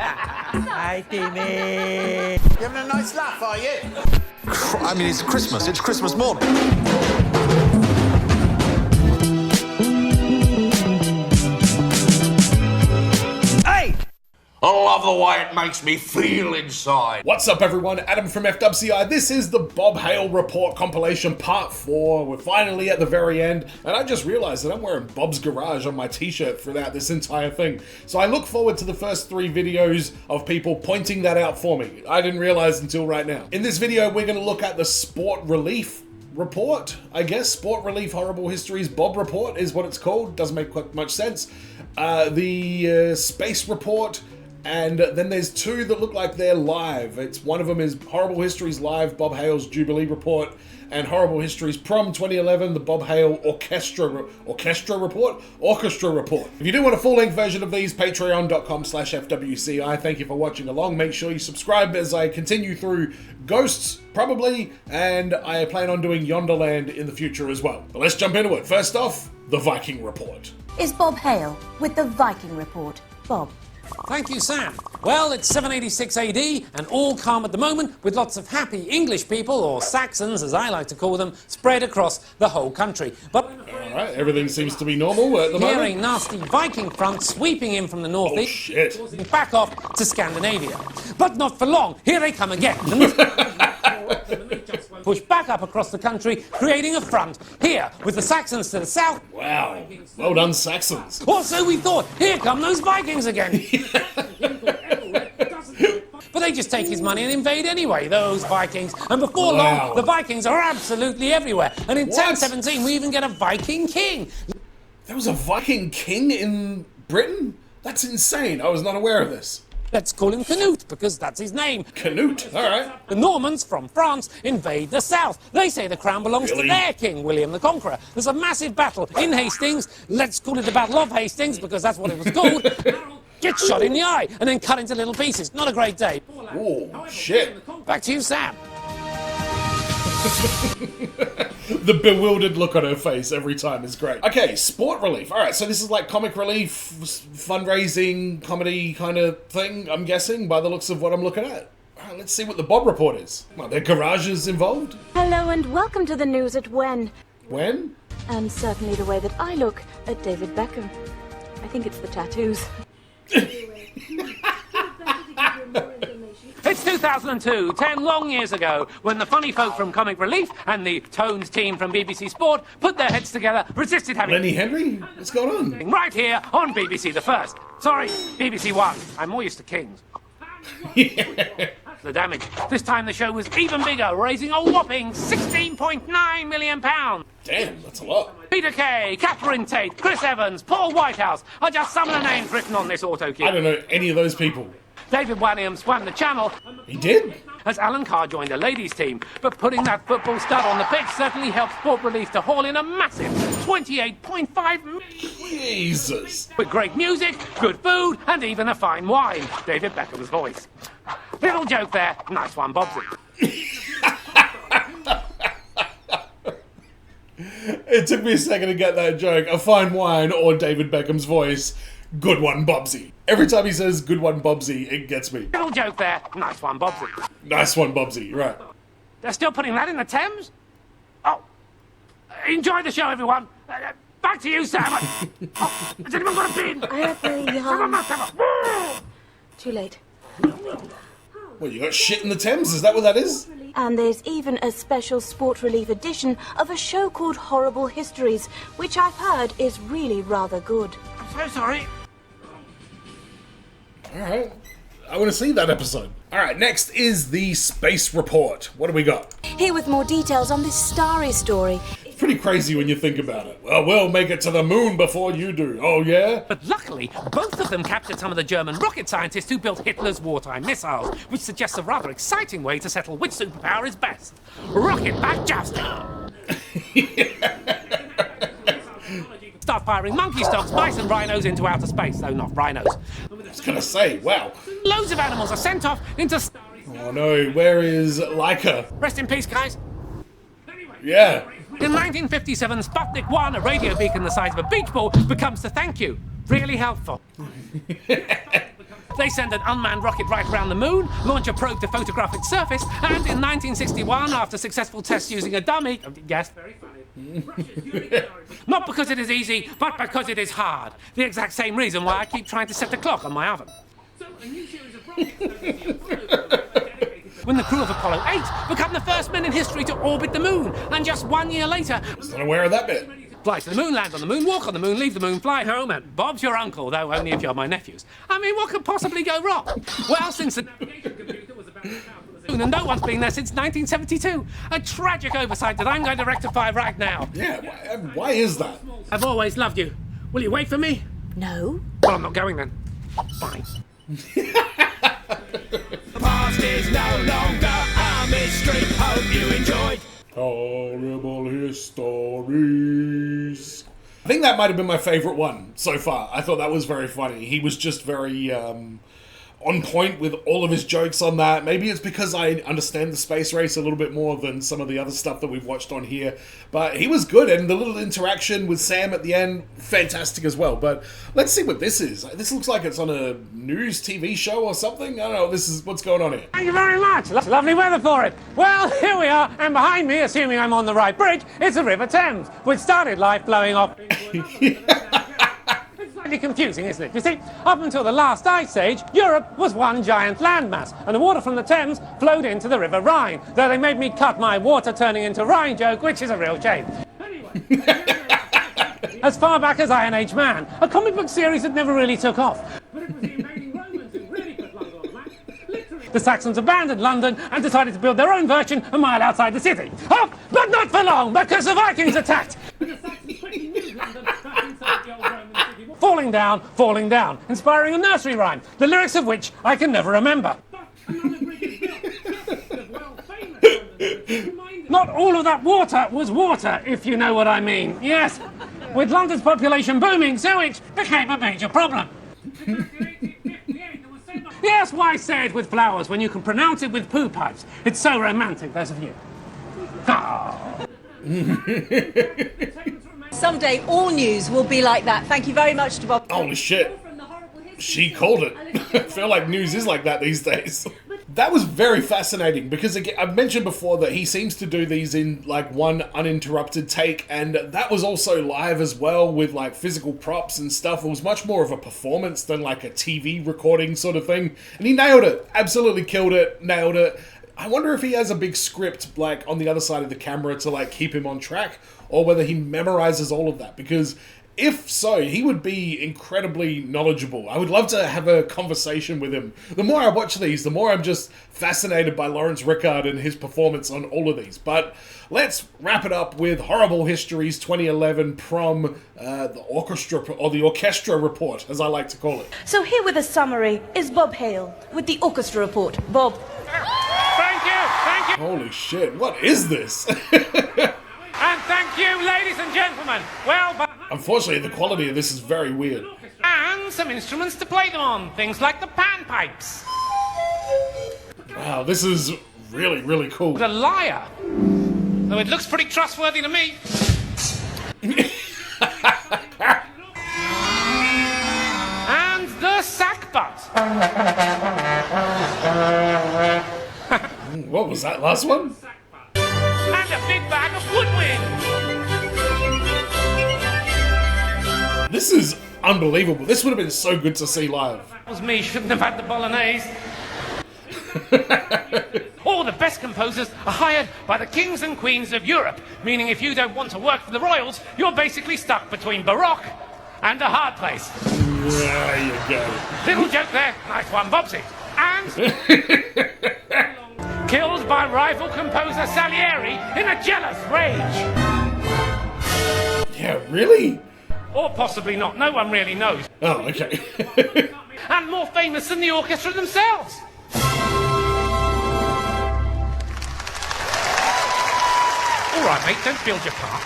Hi, Timmy. You having a nice laugh, are you? I mean, it's Christmas. It's Christmas morning. Hey! I love the way it makes me feel inside. What's up, everyone? Adam from FWCI. This is the Hale Report compilation part 4. We're finally at the very end, and I just realized that I'm wearing Bob's Garage on my t-shirt throughout this entire thing. So I look forward to the first 3 videos of people pointing that out for me. I didn't realize until right now. In this video, we're going to look at the Sport Relief Report, I guess. Sport Relief Horrible Histories Bob Report is what it's called. Doesn't make quite much sense. The Space Report. And then there's 2 that look like they're live. One of them is Horrible Histories Live, Bob Hale's Jubilee Report, and Horrible Histories Prom 2011, the Bob Hale Orchestra Report. If you do want a full-length version of these, patreon.com/FWCI. Thank you for watching along. Make sure you subscribe as I continue through Ghosts, probably, and I plan on doing Yonderland in the future as well. But let's jump into it. First off, the Viking Report. Is Bob Hale with the Viking Report. Bob. Thank you, Sam. Well, it's 786 AD and all calm at the moment, with lots of happy English people, or Saxons as I like to call them, spread across the whole country. But alright, everything seems to be normal at the moment. Here a nasty Viking front sweeping in from the northeast, shit. causing back off to Scandinavia. But not for long. Here they come again. Push back up across the country, creating a front here with the Saxons to the south. Wow, well done, Saxons. Or so we thought. Here come those Vikings again. But they just take his money and invade anyway, those Vikings. And before long, the Vikings are absolutely everywhere. And in 1017, we even get a Viking king. There was a Viking king in Britain? That's insane. I was not aware of this. Let's call him Canute, because that's his name. Canute, all right. The Normans from France invade the south. They say the crown belongs to their king, William the Conqueror. There's a massive battle in Hastings. Let's call it the Battle of Hastings, because that's what it was called. Gets shot in the eye and then cut into little pieces. Not a great day. Oh, shit. Back to you, Sam. The bewildered look on her face every time is great. Okay, Sport Relief. All right, so this is like comic relief, fundraising, comedy kind of thing, I'm guessing, by the looks of what I'm looking at. All right, let's see what the Bob Report is. Well, their garages involved? Hello and welcome to the news at When. When? And certainly the way that I look at David Beckham. I think it's the tattoos. It's 2002, 10 long years ago, when the funny folk from Comic Relief and the Tones team from BBC Sport put their heads together, resisted having... Lenny Henry? What's going on? Right here on BBC The First. Sorry, BBC One. I'm more used to Kings. The damage. This time the show was even bigger, raising a whopping £16.9 million. Damn, that's a lot. Peter Kay, Catherine Tate, Chris Evans, Paul Whitehouse are just some of the names written on this auto cue. I don't know any of those people. David Walliams swam the channel. He did? As Alan Carr joined the ladies' team, but putting that football stud on the pitch certainly helped Sport Relief to haul in a massive £28.5 million. Jesus. With great music, good food, and even a fine wine. David Beckham's voice. Little joke there. Nice one, Bobsy. It took me a second to get that joke. A fine wine or David Beckham's voice. Good one, Bobsy. Every time he says good one, Bobsy, it gets me. Little joke there. Nice one, Bobsy. Nice one, Bobsy. Right. They're still putting that in the Thames? Oh. Enjoy the show, everyone. Back to you, Sam. Oh, has anyone got a bin? I have the, Someone must have a... Too late. Well, you got shit in the Thames? Is that what that is? And there's even a special Sport Relief edition of a show called Horrible Histories, which I've heard is really rather good. I'm so sorry. Alright. I want to see that episode. Alright, next is the Space Report. What do we got? Here with more details on this starry story. It's pretty crazy when you think about it. Well, we'll make it to the moon before you do. Oh, yeah? But luckily, both of them captured some of the German rocket scientists who built Hitler's wartime missiles, which suggests a rather exciting way to settle which superpower is best. Rocket-back jousting! Start firing monkey stomps, bison, rhinos into outer space, though not rhinos. I was gonna say, wow. Loads of animals are sent off into starry... Oh no, where is Laika? Rest in peace, guys. Yeah. In 1957, Sputnik 1, a radio beacon the size of a beach ball, becomes the thank you. Really helpful. They send an unmanned rocket right around the moon, launch a probe to photograph its surface, and in 1961, after successful tests using a dummy... Yes, very funny. Not because it is easy, but because it is hard. The exact same reason why I keep trying to set the clock on my oven. So, a new series of rockets... when the crew of Apollo 8 become the first men in history to orbit the moon, and just 1 year later... Not aware of that bit. Fly to the moon, land on the moon, walk on the moon, leave the moon, fly home, and Bob's your uncle, though only if you're my nephews. I mean, what could possibly go wrong? Well, since the navigation computer was about as powerful as the moon, and no one's been there since 1972. A tragic oversight that I'm going to rectify right now. Yeah, why is that? I've always loved you. Will you wait for me? No. Well, I'm not going then. Bye. The past is no longer a mystery. Hope you enjoyed. Horrible histories. I think that might have been my favourite one so far. I thought that was very funny. He was just very on point with all of his jokes on that. Maybe it's because I understand the space race a little bit more than some of the other stuff that we've watched on here. But he was good, and the little interaction with Sam at the end, fantastic as well. But let's see what this is. This looks like it's on a news TV show or something. I don't know. This is what's going on here. Thank you very much. Lovely weather for it. Well, here we are, and behind me, assuming I'm on the right bridge, it's the River Thames, which started life flowing off into another. It's slightly confusing, isn't it? You see, up until the last ice age, Europe was one giant landmass, and the water from the Thames flowed into the River Rhine, though they made me cut my water turning into Rhine joke, which is a real shame. Anyway, as far back as Iron Age Man, a comic book series that never really took off. But it was the invading Romans who really put London on the map. Literally, the Saxons abandoned London and decided to build their own version a mile outside the city. Oh, but not for long, because the Vikings attacked. And the Saxons quickly moved London back inside the old Roman city. Falling down, inspiring a nursery rhyme, the lyrics of which I can never remember. Another bridge is built, just as well-famous London. Not all of that water was water, if you know what I mean. Yes, with London's population booming, sewage became a major problem. Yes, why say it with flowers when you can pronounce it with poo pipes? It's so romantic, those of you. Oh. Someday all news will be like that. Thank you very much to Bob. Holy shit. She called it. I feel like news is like that these days. That was very fascinating because again, I've mentioned before that he seems to do these in like one uninterrupted take, and that was also live as well with like physical props and stuff. It was much more of a performance than like a TV recording sort of thing, and he nailed it. Absolutely killed it, nailed it. I wonder if he has a big script like on the other side of the camera to like keep him on track, or whether he memorizes all of that, because if so, he would be incredibly knowledgeable. I would love to have a conversation with him. The more I watch these, the more I'm just fascinated by Lawrence Rickard and his performance on all of these. But let's wrap it up with Horrible Histories 2011 from the Orchestra Report, as I like to call it. So here with a summary is Bob Hale with the Orchestra Report. Bob. Thank you. Holy shit, what is this? And thank you, ladies and gentlemen. Well, but... Unfortunately, the quality of this is very weird. And some instruments to play them on, things like the panpipes. Wow, this is really, really cool. The lyre. Though it looks pretty trustworthy to me. And the sackbut. What was that last one? And a big bag of woodwind. This is unbelievable. This would have been so good to see live. That was me, shouldn't have had the bolognese. All the best composers are hired by the kings and queens of Europe, meaning if you don't want to work for the royals, you're basically stuck between Baroque and a hard place. There you go. Little joke there. Nice one, Bobsy. And... killed by rival composer Salieri in a jealous rage. Yeah, really? Or possibly not. No one really knows. Oh, okay. And more famous than the orchestra themselves. All right, mate, don't build your part.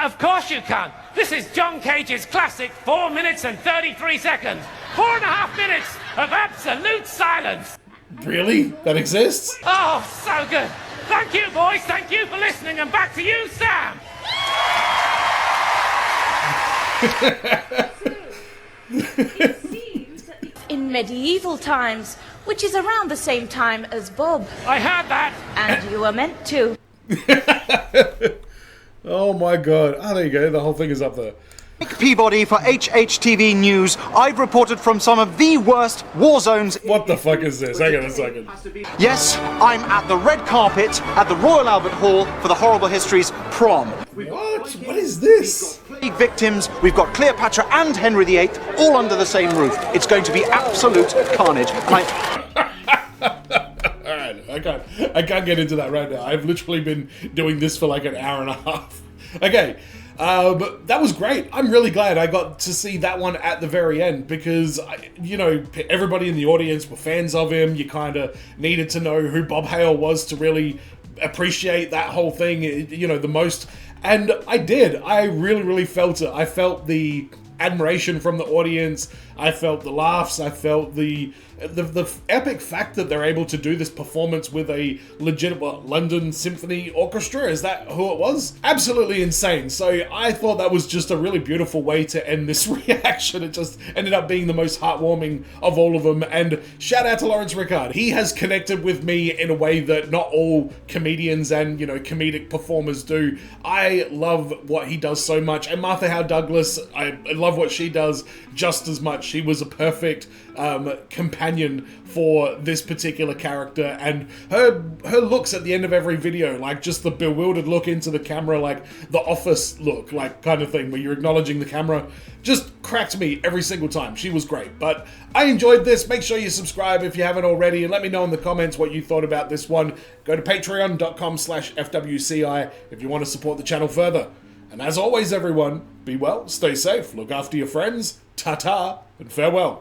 Of course you can. This is John Cage's classic 4 minutes and 33 seconds. 4.5 minutes of absolute silence. Really? That exists? Oh, so good. Thank you, boys. Thank you for listening. And back to you, Sam. In medieval times, which is around the same time as Bob. I heard that. And you were meant to. Oh my god. Oh, there you go. The whole thing is up there. Nick Peabody for HHTV News. I've reported from some of the worst war zones. What the fuck is this? Hang on a second. Yes, I'm at the red carpet at the Royal Albert Hall for the Horrible Histories prom. What? What is this? Plague victims, we've got Cleopatra and Henry VIII all under the same roof. It's going to be absolute carnage. Alright, I can't get into that right now. I've literally been doing this for like an hour and a half. Okay. But that was great. I'm really glad I got to see that one at the very end because, you know, everybody in the audience were fans of him. You kind of needed to know who Bob Hale was to really appreciate that whole thing, you know, the most. And I did. I really, really felt it. I felt the admiration from the audience. I felt the laughs. I felt the epic fact that they're able to do this performance with a legitimate London Symphony Orchestra. Is that who it was? Absolutely insane. So I thought that was just a really beautiful way to end this reaction. It just ended up being the most heartwarming of all of them. And shout out to Lawrence Rickard. He has connected with me in a way that not all comedians and, you know, comedic performers do. I love what he does so much. And Martha Howe Douglas, I love what she does just as much. She was a perfect companion for this particular character, and her looks at the end of every video, like just the bewildered look into the camera, like the Office look, like kind of thing where you're acknowledging the camera, just cracked me every single time. She was great. But I enjoyed this. Make sure you subscribe if you haven't already, and let me know in the comments what you thought about this one. Go to patreon.com/FWCI if you want to support the channel further. And as always, everyone, be well, stay safe, look after your friends, ta-ta, and farewell.